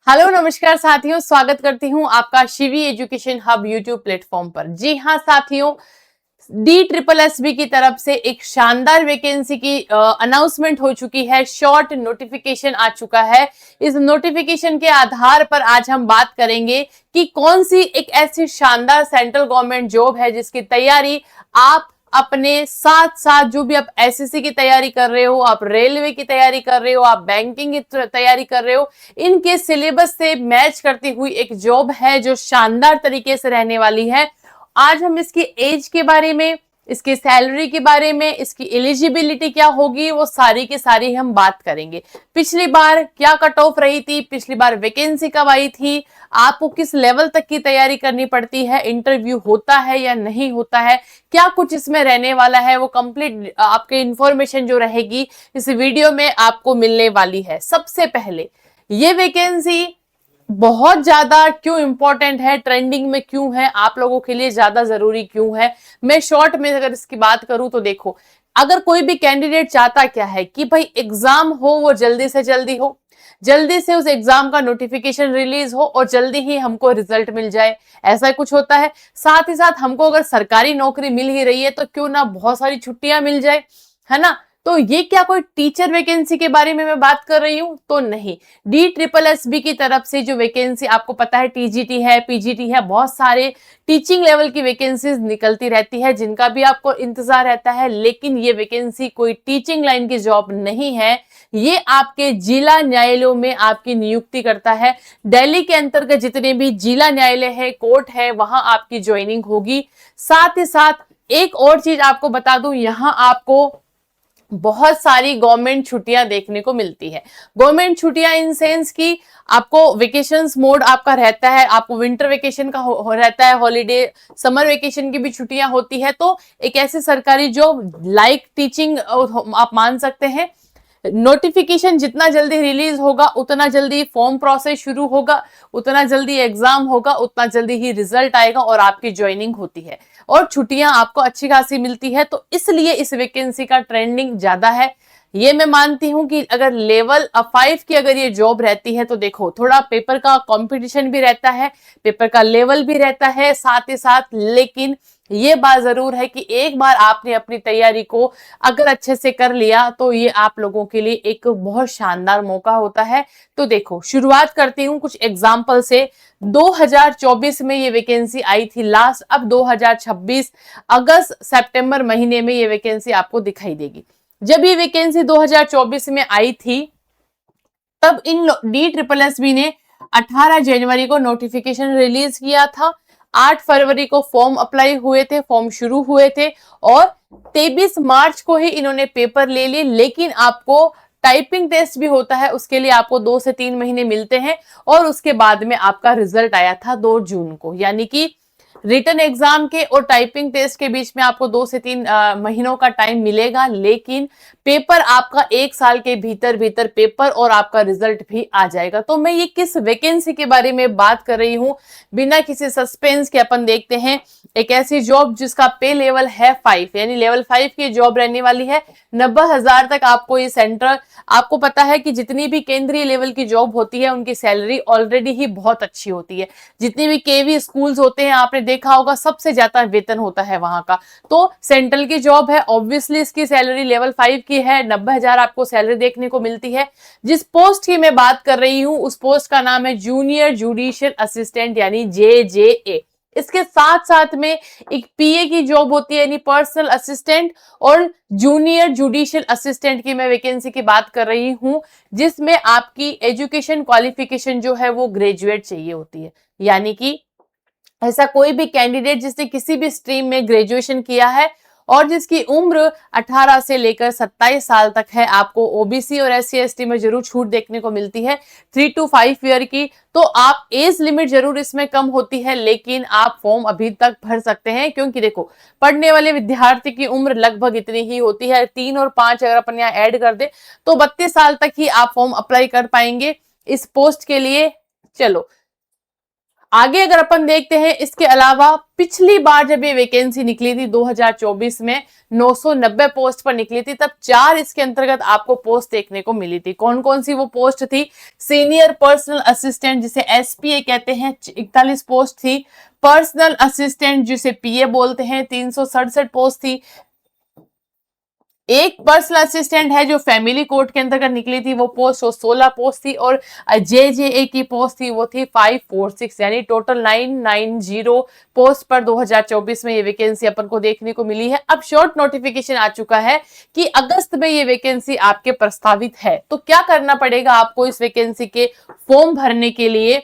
Hello नमस्कार साथियों, स्वागत करती हूं आपका Shivi education hub YouTube platform पर। जी हां साथियों, DSSB की तरफ से एक शानदार वैकेंसी की अनाउंसमेंट हो चुकी है। शॉर्ट नोटिफिकेशन आ चुका है। इस नोटिफिकेशन के आधार पर आज हम बात करेंगे कि कौन सी एक ऐसी शानदार सेंट्रल गवर्नमेंट जॉब है जिसकी तैयारी आप अपने साथ साथ जो भी आप एसएससी की तैयारी कर रहे हो, आप रेलवे की तैयारी कर रहे हो, आप बैंकिंग की तैयारी कर रहे हो, इनके सिलेबस से मैच करती हुई एक जॉब है जो शानदार तरीके से रहने वाली है। आज हम इसकी एज के बारे में, इसकी सैलरी के बारे में, इसकी एलिजिबिलिटी क्या होगी, वो सारी की सारी हम बात करेंगे। पिछली बार क्या कट ऑफ रही थी, पिछली बार वैकेंसी कब आई थी, आपको किस लेवल तक की तैयारी करनी पड़ती है, इंटरव्यू होता है या नहीं होता है, क्या कुछ इसमें रहने वाला है, वो कंप्लीट आपके इंफॉर्मेशन जो रहेगी इस वीडियो में आपको मिलने वाली है। सबसे पहले ये वैकेंसी बहुत ज्यादा क्यों इंपॉर्टेंट है, ट्रेंडिंग में क्यों है, आप लोगों के लिए ज्यादा जरूरी क्यों है, मैं शॉर्ट में अगर इसकी बात करूं तो देखो, अगर कोई भी कैंडिडेट चाहता क्या है कि भाई एग्जाम हो वो जल्दी से जल्दी हो, जल्दी से उस एग्जाम का नोटिफिकेशन रिलीज हो और जल्दी ही हमको रिजल्ट मिल जाए, ऐसा कुछ होता है। साथ ही साथ हमको अगर सरकारी नौकरी मिल ही रही है तो क्यों ना बहुत सारी छुट्टियां मिल जाए, है ना। तो ये क्या कोई टीचर वैकेंसी के बारे में मैं बात कर रही हूं तो नहीं। DSSB की तरफ से जो वैकेंसी आपको पता है, टीजीटी है, पीजीटी है, बहुत सारे टीचिंग लेवल की वैकेंसीज निकलती रहती है जिनका भी आपको इंतजार रहता है। लेकिन ये वैकेंसी कोई टीचिंग लाइन की जॉब नहीं है, ये आपके जिला न्यायालयों में आपकी नियुक्ति करता है। दिल्ली के अंतर्गत जितने भी जिला न्यायालय है, कोर्ट है, वहां आपकी ज्वाइनिंग होगी। साथ ही साथ एक और चीज आपको बता दूं, यहां आपको बहुत सारी गवर्नमेंट छुट्टियां देखने को मिलती है। गवर्नमेंट छुट्टियां इन सेंस की आपको वेकेशंस मोड आपका रहता है, आपको विंटर वेकेशन का रहता है, हॉलीडे समर वेकेशन की भी छुट्टियां होती है। तो एक ऐसी सरकारी जॉब लाइक टीचिंग आप मान सकते हैं। नोटिफिकेशन जितना जल्दी रिलीज होगा उतना जल्दी फॉर्म प्रोसेस शुरू होगा, उतना जल्दी एग्जाम होगा, उतना जल्दी ही रिजल्ट आएगा और आपकी ज्वाइनिंग होती है और छुट्टियां आपको अच्छी खासी मिलती है। तो इसलिए इस वैकेंसी का ट्रेंडिंग ज्यादा है। ये मैं मानती हूं कि अगर लेवल 5 की अगर ये जॉब रहती है तो देखो थोड़ा पेपर का कंपटीशन भी रहता है, पेपर का लेवल भी रहता है साथ ही साथ। लेकिन ये बात जरूर है कि एक बार आपने अपनी तैयारी को अगर अच्छे से कर लिया तो ये आप लोगों के लिए एक बहुत शानदार मौका होता है। तो देखो शुरुआत करती हूँ कुछ एग्जाम्पल से। 2024 में ये वैकेंसी आई थी लास्ट, अब 2026 अगस्त सितंबर महीने में ये वैकेंसी आपको दिखाई देगी। जब ये वैकेंसी 2024 में आई थी तब इन DSSB ने 18 जनवरी को नोटिफिकेशन रिलीज किया था, 8 फरवरी को फॉर्म अप्लाई हुए थे, फॉर्म शुरू हुए थे और 23 मार्च को ही इन्होंने पेपर ले लिए। लेकिन आपको टाइपिंग टेस्ट भी होता है, उसके लिए आपको 2 से 3 महीने मिलते हैं और उसके बाद में आपका रिजल्ट आया था 2 जून को। यानी कि रिटन एग्जाम के और टाइपिंग टेस्ट के बीच में आपको 2 से 3 महीनों का टाइम मिलेगा। लेकिन पेपर आपका 1 साल के भीतर भीतर पेपर और आपका रिजल्ट भी आ जाएगा। तो मैं ये किस वैकेंसी के बारे में बात कर रही हूं, बिना किसी सस्पेंस के अपन देखते हैं। एक ऐसी जॉब जिसका पे लेवल है 5, यानी लेवल 5 की जॉब रहने वाली है। 90,000 तक आपको ये सेंट्रल, आपको पता है कि जितनी भी केंद्रीय लेवल की जॉब होती है उनकी सैलरी ऑलरेडी ही बहुत अच्छी होती है। जितनी भी केवी स्कूल्स होते हैं आपने देखा होगा सबसे ज्यादा वेतन होता है वहां का। तो सेंट्रल की जॉब है, ऑब्वियसली इसकी सैलरी लेवल 5 की है, 90,000 आपको सैलरी देखने को मिलती है। जिस पोस्ट की मैं बात कर रही हूं उस पोस्ट का नाम है जूनियर जुडिशियल असिस्टेंट यानी JJA। इसके साथ साथ में एक PA की जॉब होती है यानी पर्सनल असिस्टेंट, और जूनियर जुडिशियल असिस्टेंट की मैं वैकेंसी की बात कर रही हूं जिसमें आपकी एजुकेशन क्वालिफिकेशन जो है वो ग्रेजुएट चाहिए होती है। यानी कि ऐसा कोई भी कैंडिडेट जिसने किसी भी स्ट्रीम में ग्रेजुएशन किया है और जिसकी उम्र 18 से लेकर 27 साल तक है, आपको ओबीसी और SC/ST में जरूर छूट देखने को मिलती है 3 to 5 ईयर की। तो आप एज लिमिट जरूर इसमें कम होती है लेकिन आप फॉर्म अभी तक भर सकते हैं, क्योंकि देखो पढ़ने वाले विद्यार्थी की उम्र लगभग इतनी ही होती है। 3 और 5 अगर अपन यहाँ ऐड कर दे तो 32 साल तक ही आप फॉर्म अप्लाई कर पाएंगे इस पोस्ट के लिए। चलो आगे अगर अपन देखते हैं, इसके अलावा पिछली बार जब ये वैकेंसी निकली थी 2024 में 990 पोस्ट पर निकली थी, तब 4 इसके अंतर्गत आपको पोस्ट देखने को मिली थी। कौन कौन सी वो पोस्ट थी? सीनियर पर्सनल असिस्टेंट जिसे एसपीए कहते हैं, 41 पोस्ट थी। पर्सनल असिस्टेंट जिसे पीए बोलते हैं, 367 पोस्ट थी। एक पर्सनल असिस्टेंट है जो फैमिली कोर्ट के अंतर्गत निकली थी, वो पोस्ट 16 पोस्ट थी। और जेजेए की पोस्ट थी वो थी 546, यानी टोटल 990 पोस्ट पर 2024 में ये वैकेंसी अपन को देखने को मिली है। अब शॉर्ट नोटिफिकेशन आ चुका है कि अगस्त में ये वैकेंसी आपके प्रस्तावित है। तो क्या करना पड़ेगा आपको इस वैकेंसी के फॉर्म भरने के लिए?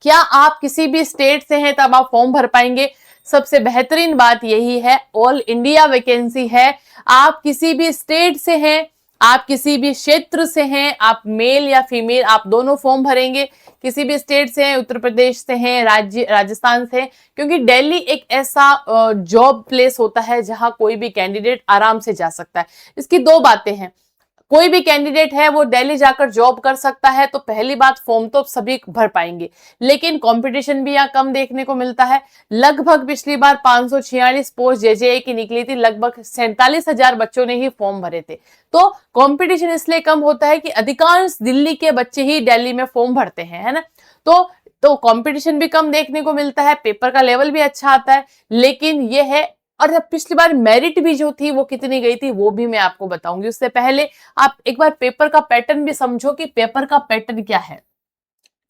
क्या आप किसी भी स्टेट से हैं तब आप फॉर्म भर पाएंगे? सबसे बेहतरीन बात यही है, ऑल इंडिया वैकेंसी है। आप किसी भी स्टेट से हैं, आप किसी भी क्षेत्र से हैं, आप मेल या फीमेल आप दोनों फॉर्म भरेंगे। किसी भी स्टेट से हैं, उत्तर प्रदेश से हैं, राजस्थान से, क्योंकि दिल्ली एक ऐसा जॉब प्लेस होता है जहां कोई भी कैंडिडेट आराम से जा सकता है। इसकी दो बातें हैं, कोई भी कैंडिडेट है वो दिल्ली जाकर जॉब कर सकता है, तो पहली बात फॉर्म तो सभी भर पाएंगे, लेकिन कंपटीशन भी यहाँ कम देखने को मिलता है। लगभग पिछली बार 546 पोस्ट जेजेए की निकली थी, लगभग 47,000 बच्चों ने ही फॉर्म भरे थे। तो कंपटीशन इसलिए कम होता है कि अधिकांश दिल्ली के बच्चे ही दिल्ली में फॉर्म भरते हैं, है ना। तो कंपटीशन भी कम देखने को मिलता है, पेपर का लेवल भी अच्छा आता है, लेकिन ये है। और जब पिछली बार मेरिट भी जो थी वो कितनी गई थी वो भी मैं आपको बताऊंगी। उससे पहले आप एक बार पेपर का पैटर्न भी समझो कि पेपर का पैटर्न क्या है।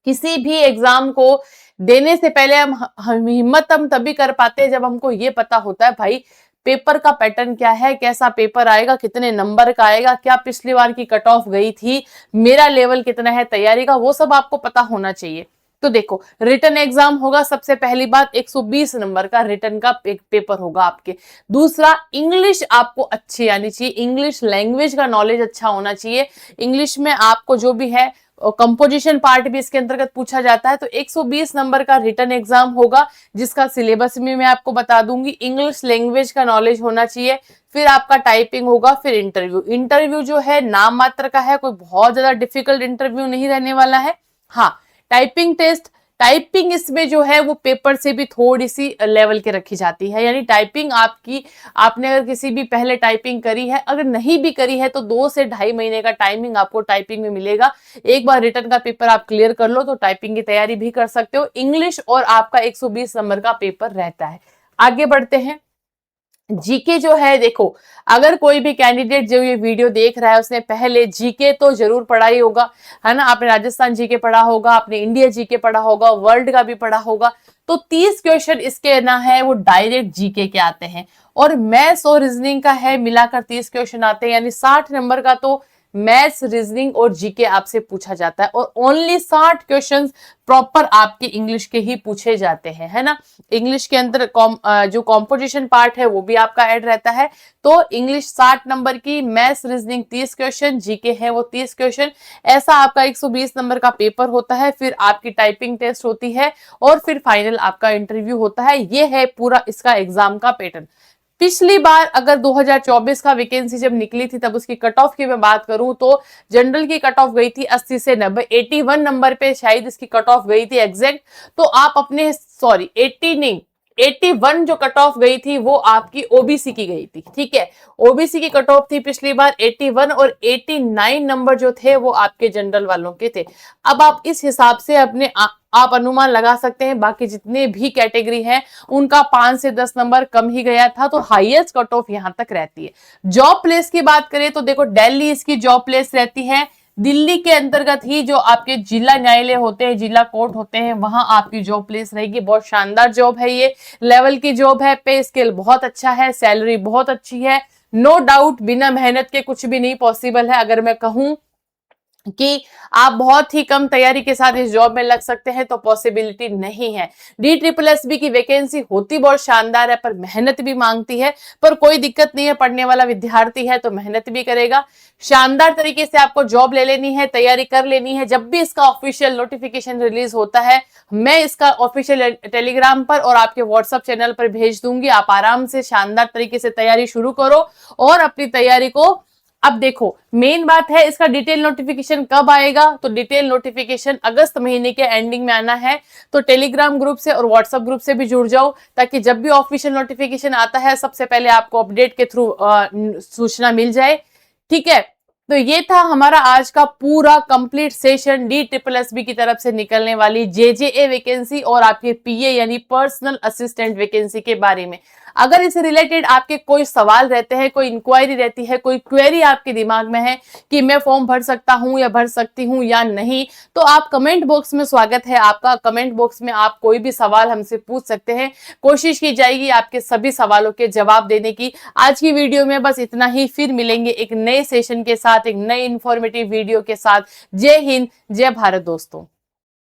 किसी भी एग्जाम को देने से पहले हम हिम्मत तभी कर पाते हैं जब हमको ये पता होता है भाई पेपर का पैटर्न क्या है, कैसा पेपर आएगा, कितने नंबर का आएगा, क्या पिछली बार की कट ऑफ गई थी, मेरा लेवल कितना है तैयारी का, वो सब आपको पता होना चाहिए। तो देखो, रिटन एग्जाम होगा, सबसे पहली बात 120 नंबर का रिटन का पेपर होगा आपके। दूसरा, इंग्लिश आपको अच्छी आनी चाहिए, इंग्लिश लैंग्वेज का नॉलेज अच्छा होना चाहिए। इंग्लिश में आपको जो भी है कंपोजिशन पार्ट भी इसके अंतर्गत पूछा जाता है। तो 120 नंबर का रिटन एग्जाम होगा, जिसका सिलेबस भी मैं आपको बता दूंगी। इंग्लिश लैंग्वेज का नॉलेज होना चाहिए। फिर आपका टाइपिंग होगा, फिर इंटरव्यू जो है नाम मात्र का है, कोई बहुत ज्यादा डिफिकल्ट इंटरव्यू नहीं रहने वाला है। हाँ, टाइपिंग टेस्ट, टाइपिंग इसमें जो है वो पेपर से भी थोड़ी सी लेवल के रखी जाती है, यानी टाइपिंग आपने अगर किसी भी पहले टाइपिंग करी है, अगर नहीं भी करी है तो 2 से 2.5 महीने का टाइमिंग आपको टाइपिंग में मिलेगा। एक बार रिटन का पेपर आप क्लियर कर लो तो टाइपिंग की तैयारी भी कर सकते हो। इंग्लिश और आपका 120 नंबर का पेपर रहता है। आगे बढ़ते हैं। जीके जो है, देखो अगर कोई भी कैंडिडेट जो ये वीडियो देख रहा है उसने पहले जीके तो जरूर पढ़ा ही होगा, है ना। आपने राजस्थान जीके पढ़ा होगा, आपने इंडिया जीके पढ़ा होगा, वर्ल्ड का भी पढ़ा होगा। तो 30 क्वेश्चन इसके ना है वो डायरेक्ट जीके के आते हैं, और मैथ्स और रीजनिंग का है मिलाकर 30 क्वेश्चन आते हैं, यानी 60 नंबर का तो मैथ्स, रीजनिंग और जीके आपसे पूछा जाता है, और ओनली 60 क्वेश्चंस प्रॉपर आपके इंग्लिश के ही पूछे जाते हैं, है ना। इंग्लिश के अंदर जो कॉम्पोजिशन पार्ट है वो भी आपका ऐड रहता है। तो इंग्लिश 60 नंबर की, मैथ्स रीजनिंग 30 क्वेश्चन, जीके है वो 30 क्वेश्चन, ऐसा आपका 120 नंबर का पेपर होता है। फिर आपकी टाइपिंग टेस्ट होती है, और फिर फाइनल आपका इंटरव्यू होता है। ये है पूरा इसका एग्जाम का पैटर्न। पिछली बार अगर 2024 का वैकेंसी जब निकली थी तब उसकी कट ऑफ की मैं बात करूं तो जनरल की कट ऑफ गई थी 80 से 90, 81 नंबर पे शायद इसकी कट ऑफ गई थी एग्जैक्ट। तो आप अपने 80 नहीं, 81 जो कट ऑफ गई थी वो आपकी ओबीसी की गई थी, ठीक है। ओबीसी की कट ऑफ थी पिछली बार 81, और 89 नंबर जो थे वो आपके जनरल वालों के थे। अब आप इस हिसाब से अपने आप अनुमान लगा सकते हैं, बाकी जितने भी कैटेगरी हैं उनका 5 से 10 नंबर कम ही गया था, तो हाईएस्ट कट ऑफ यहां तक रहती है। जॉब प्लेस की बात करें तो देखो, दिल्ली इसकी जॉब प्लेस रहती है। दिल्ली के अंतर्गत ही जो आपके जिला न्यायालय होते हैं, जिला कोर्ट होते हैं, वहां आपकी जॉब प्लेस रहेगी। बहुत शानदार जॉब है, ये लेवल की जॉब है, पे स्केल बहुत अच्छा है, सैलरी बहुत अच्छी है। नो डाउट बिना मेहनत के कुछ भी नहीं पॉसिबल है। अगर मैं कहूं कि आप बहुत ही कम तैयारी के साथ इस जॉब में लग सकते हैं तो पॉसिबिलिटी नहीं है। DSSB की वैकेंसी होती बहुत शानदार है, पर मेहनत भी मांगती है। पर कोई दिक्कत नहीं है, पढ़ने वाला विद्यार्थी है तो मेहनत भी करेगा। शानदार तरीके से आपको जॉब ले लेनी है, तैयारी कर लेनी है। जब भी इसका ऑफिशियल नोटिफिकेशन रिलीज होता है, मैं इसका ऑफिशियल टेलीग्राम पर और आपके व्हाट्सएप चैनल पर भेज दूंगी। आप आराम से शानदार तरीके से तैयारी शुरू करो और अपनी तैयारी को अब देखो मेन बात है इसका डिटेल नोटिफिकेशन कब आएगा, तो डिटेल नोटिफिकेशन अगस्त महीने के एंडिंग में आना है। तो टेलीग्राम ग्रुप से और व्हाट्सएप ग्रुप से भी जुड़ जाओ, ताकि जब भी ऑफिशियल नोटिफिकेशन आता है सबसे पहले आपको अपडेट के थ्रू सूचना मिल जाए। ठीक है, तो ये था हमारा आज का पूरा कंप्लीट सेशन DSSB की तरफ से निकलने वाली JJA वैकेंसी और आपके PA यानी पर्सनल असिस्टेंट वैकेंसी के बारे में। अगर इससे रिलेटेड आपके कोई सवाल रहते हैं, कोई इंक्वायरी रहती है, कोई क्वेरी आपके दिमाग में है कि मैं फॉर्म भर सकता हूं या भर सकती हूं या नहीं, तो आप कमेंट बॉक्स में स्वागत है आपका। कमेंट बॉक्स में आप कोई भी सवाल हमसे पूछ सकते हैं, कोशिश की जाएगी आपके सभी सवालों के जवाब देने की। आज की वीडियो में बस इतना ही, फिर मिलेंगे एक नए सेशन के साथ, एक नए इंफॉर्मेटिव वीडियो के साथ। जय हिंद, जय भारत दोस्तों।